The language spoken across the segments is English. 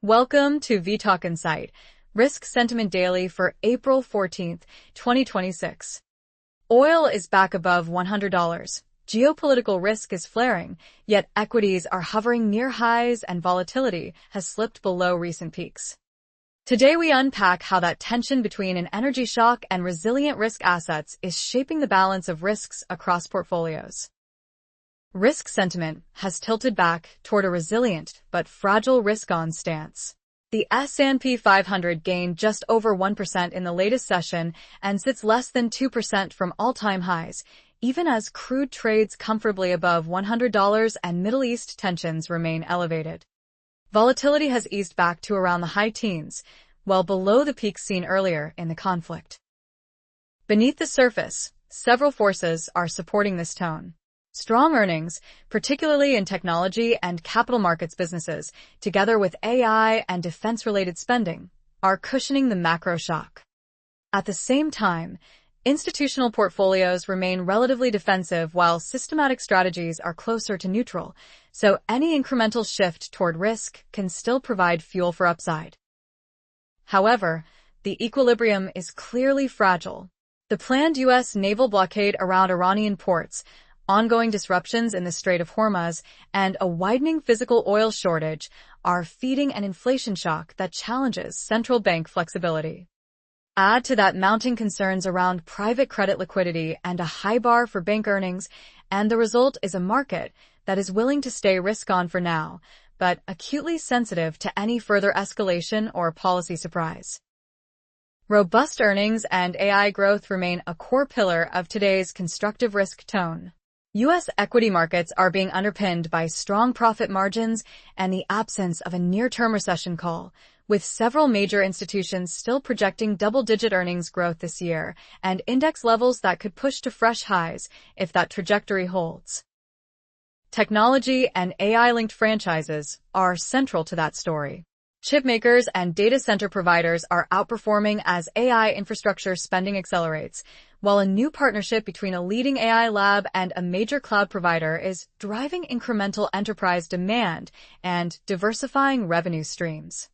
Welcome to vTalkInsight, Risk Sentiment Daily for April 14th, 2026. Oil is back above $100. Geopolitical risk is flaring, yet equities are hovering near highs and volatility has slipped below recent peaks. Today we unpack how that tension between an energy shock and resilient risk assets is shaping the balance of risks across portfolios. Risk sentiment has tilted back toward a resilient but fragile risk-on stance. The S&P 500 gained just over 1% in the latest session and sits less than 2% from all-time highs, even as crude trades comfortably above $100 and Middle East tensions remain elevated. Volatility has eased back to around the high teens, well below the peaks seen earlier in the conflict. Beneath the surface, several forces are supporting this tone. Strong earnings, particularly in technology and capital markets businesses, together with AI and defense-related spending, are cushioning the macro shock. At the same time, institutional portfolios remain relatively defensive while systematic strategies are closer to neutral, so any incremental shift toward risk can still provide fuel for upside. However, the equilibrium is clearly fragile. The planned U.S. naval blockade around Iranian ports, ongoing disruptions in the Strait of Hormuz, and a widening physical oil shortage are feeding an inflation shock that challenges central bank flexibility. Add to that mounting concerns around private credit liquidity and a high bar for bank earnings, and the result is a market that is willing to stay risk-on for now, but acutely sensitive to any further escalation or policy surprise. Robust earnings and AI growth remain a core pillar of today's constructive risk tone. U.S. equity markets are being underpinned by strong profit margins and the absence of a near-term recession call, with several major institutions still projecting double-digit earnings growth this year and index levels that could push to fresh highs if that trajectory holds. Technology and AI-linked franchises are central to that story. Chip makers and data center providers are outperforming as AI infrastructure spending accelerates, while a new partnership between a leading AI lab and a major cloud provider is driving incremental enterprise demand and diversifying revenue streams.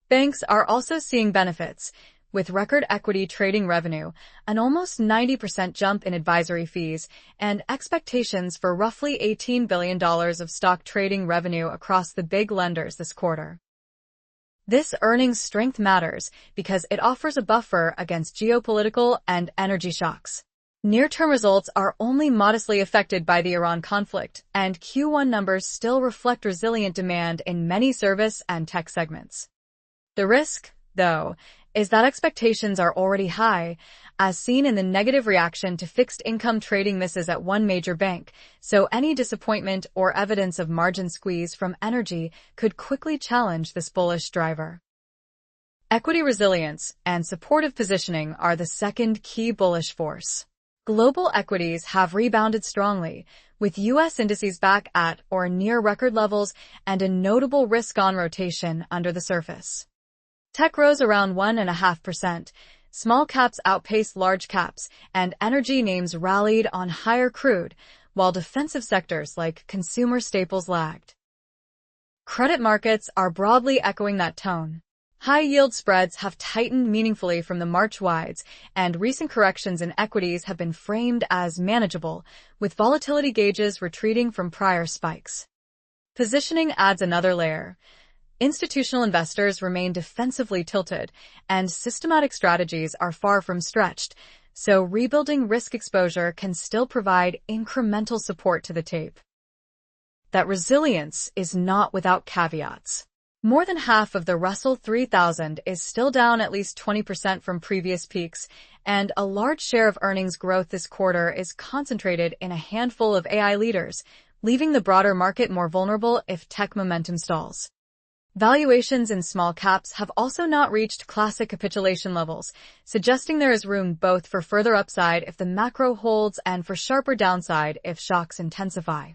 Banks are also seeing benefits, with record equity trading revenue, an almost 90% jump in advisory fees, and expectations for roughly $18 billion of stock trading revenue across the big lenders this quarter. This earnings strength matters because it offers a buffer against geopolitical and energy shocks. Near-term results are only modestly affected by the Iran conflict, and Q1 numbers still reflect resilient demand in many service and tech segments. The risk, though, is that expectations are already high, as seen in the negative reaction to fixed income trading misses at one major bank, so any disappointment or evidence of margin squeeze from energy could quickly challenge this bullish driver. Equity resilience and supportive positioning are the second key bullish force. Global equities have rebounded strongly, with U.S. indices back at or near record levels and a notable risk-on rotation under the surface. Tech rose around 1.5%, small caps outpaced large caps, and energy names rallied on higher crude, while defensive sectors like consumer staples lagged. Credit markets are broadly echoing that tone. High-yield spreads have tightened meaningfully from the March wides, and recent corrections in equities have been framed as manageable, with volatility gauges retreating from prior spikes. Positioning adds another layer. Institutional investors remain defensively tilted, and systematic strategies are far from stretched, so rebuilding risk exposure can still provide incremental support to the tape. That resilience is not without caveats. More than half of the Russell 3000 is still down at least 20% from previous peaks, and a large share of earnings growth this quarter is concentrated in a handful of AI leaders, leaving the broader market more vulnerable if tech momentum stalls. Valuations in small caps have also not reached classic capitulation levels, suggesting there is room both for further upside if the macro holds and for sharper downside if shocks intensify.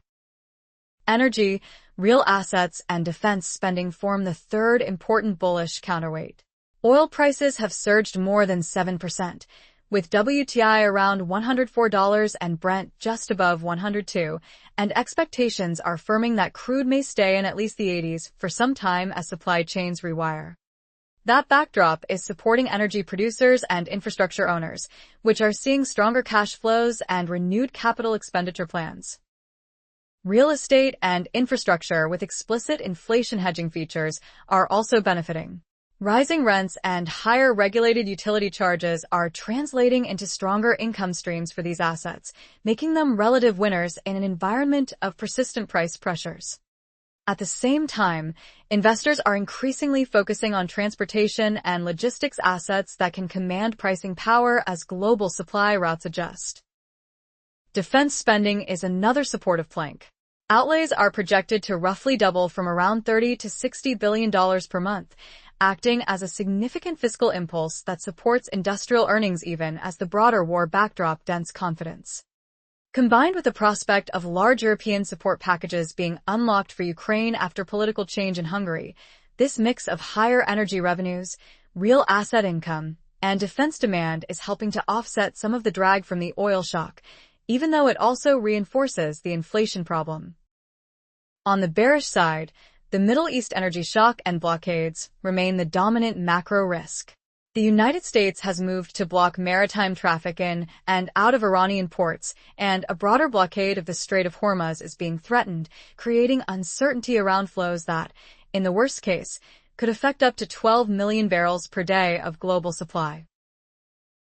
Energy, real assets, and defense spending form the third important bullish counterweight. Oil prices have surged more than 7%, with WTI around $104 and Brent just above $102, and expectations are firming that crude may stay in at least the 80s for some time as supply chains rewire. That backdrop is supporting energy producers and infrastructure owners, which are seeing stronger cash flows and renewed capital expenditure plans. Real estate and infrastructure with explicit inflation hedging features are also benefiting. Rising rents and higher regulated utility charges are translating into stronger income streams for these assets, making them relative winners in an environment of persistent price pressures. At the same time, investors are increasingly focusing on transportation and logistics assets that can command pricing power as global supply routes adjust. Defense spending is another supportive plank. Outlays are projected to roughly double from around $30 to $60 billion per month, acting as a significant fiscal impulse that supports industrial earnings even as the broader war backdrop dents confidence. Combined with the prospect of large European support packages being unlocked for Ukraine after political change in Hungary, this mix of higher energy revenues, real asset income, and defense demand is helping to offset some of the drag from the oil shock, even though it also reinforces the inflation problem. On the bearish side, the Middle East energy shock and blockades remain the dominant macro risk. The United States has moved to block maritime traffic in and out of Iranian ports, and a broader blockade of the Strait of Hormuz is being threatened, creating uncertainty around flows that, in the worst case, could affect up to 12 million barrels per day of global supply.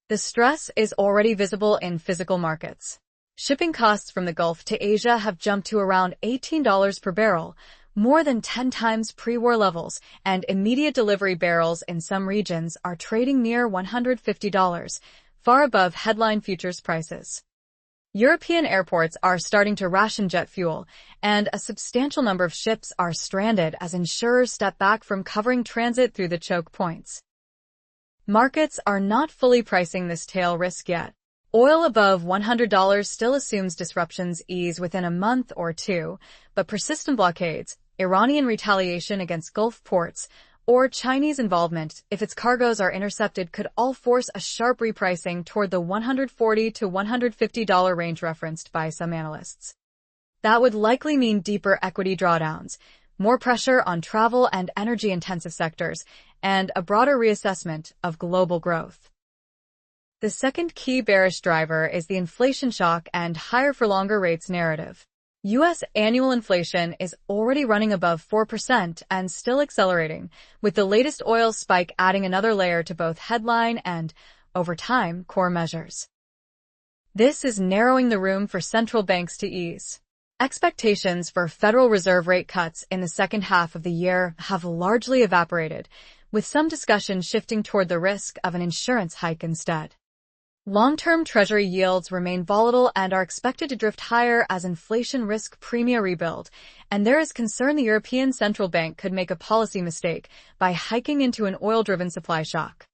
The stress is already visible in physical markets. Shipping costs from the Gulf to Asia have jumped to around $18 per barrel, more than 10 times pre-war levels, and immediate delivery barrels in some regions are trading near $150, far above headline futures prices. European airports are starting to ration jet fuel, and a substantial number of ships are stranded as insurers step back from covering transit through the choke points. Markets are not fully pricing this tail risk yet. Oil above $100 still assumes disruptions ease within a month or two, but persistent blockades, Iranian retaliation against Gulf ports, or Chinese involvement if its cargoes are intercepted could all force a sharp repricing toward the $140 to $150 range referenced by some analysts. That would likely mean deeper equity drawdowns, more pressure on travel and energy-intensive sectors, and a broader reassessment of global growth. The second key bearish driver is the inflation shock and higher-for-longer rates narrative. U.S. annual inflation is already running above 4% and still accelerating, with the latest oil spike adding another layer to both headline and, over time, core measures. This is narrowing the room for central banks to ease. Expectations for Federal Reserve rate cuts in the second half of the year have largely evaporated, with some discussion shifting toward the risk of an insurance hike instead. Long-term Treasury yields remain volatile and are expected to drift higher as inflation risk premia rebuild, and there is concern the European Central Bank could make a policy mistake by hiking into an oil-driven supply shock.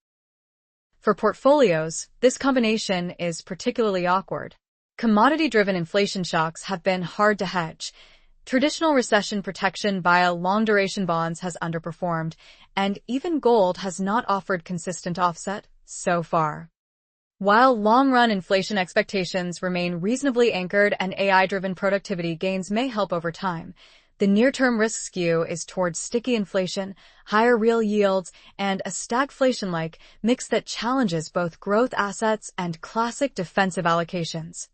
For portfolios, this combination is particularly awkward. Commodity-driven inflation shocks have been hard to hedge. Traditional recession protection via long-duration bonds has underperformed, and even gold has not offered consistent offset so far. While long-run inflation expectations remain reasonably anchored and AI-driven productivity gains may help over time, the near-term risk skew is towards sticky inflation, higher real yields, and a stagflation-like mix that challenges both growth assets and classic defensive allocations.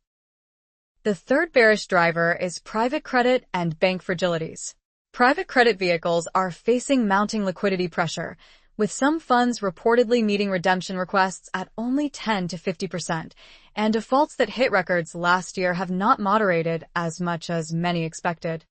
The third bearish driver is private credit and bank fragilities. Private credit vehicles are facing mounting liquidity pressure, with some funds reportedly meeting redemption requests at only 10 to 50%, and defaults that hit records last year have not moderated as much as many expected.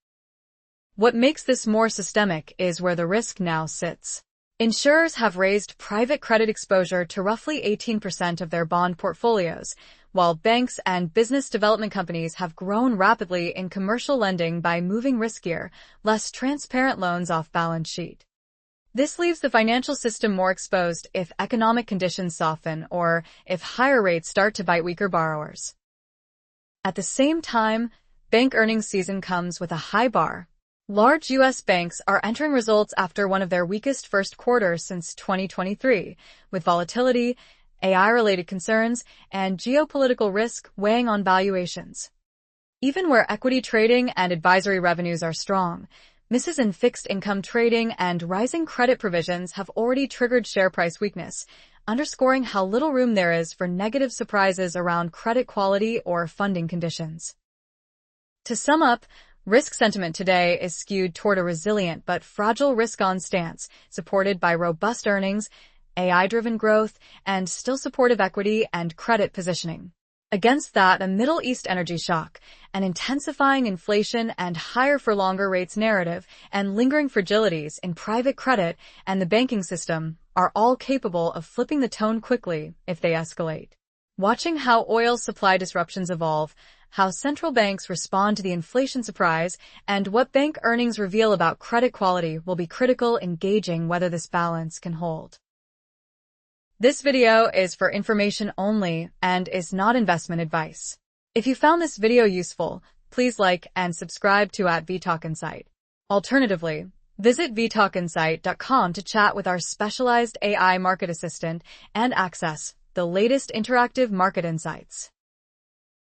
What makes this more systemic is where the risk now sits. Insurers have raised private credit exposure to roughly 18% of their bond portfolios, while banks and business development companies have grown rapidly in commercial lending by moving riskier, less transparent loans off balance sheet. This leaves the financial system more exposed if economic conditions soften or if higher rates start to bite weaker borrowers. At the same time, bank earnings season comes with a high bar. Large U.S. banks are entering results after one of their weakest first quarters since 2023, with volatility, AI-related concerns, and geopolitical risk weighing on valuations. Even where equity trading and advisory revenues are strong, misses in fixed income trading and rising credit provisions have already triggered share price weakness, underscoring how little room there is for negative surprises around credit quality or funding conditions. To sum up, risk sentiment today is skewed toward a resilient but fragile risk-on stance, supported by robust earnings, AI-driven growth, and still supportive equity and credit positioning. Against that, a Middle East energy shock, an intensifying inflation and higher-for-longer rates narrative, and lingering fragilities in private credit and the banking system are all capable of flipping the tone quickly if they escalate. Watching how oil supply disruptions evolve, how central banks respond to the inflation surprise, and what bank earnings reveal about credit quality will be critical in gauging whether this balance can hold. This video is for information only and is not investment advice. If you found this video useful, please like and subscribe to vTalkInsight. Alternatively, visit vTalkInsight.com to chat with our specialized AI market assistant and access the latest interactive market insights.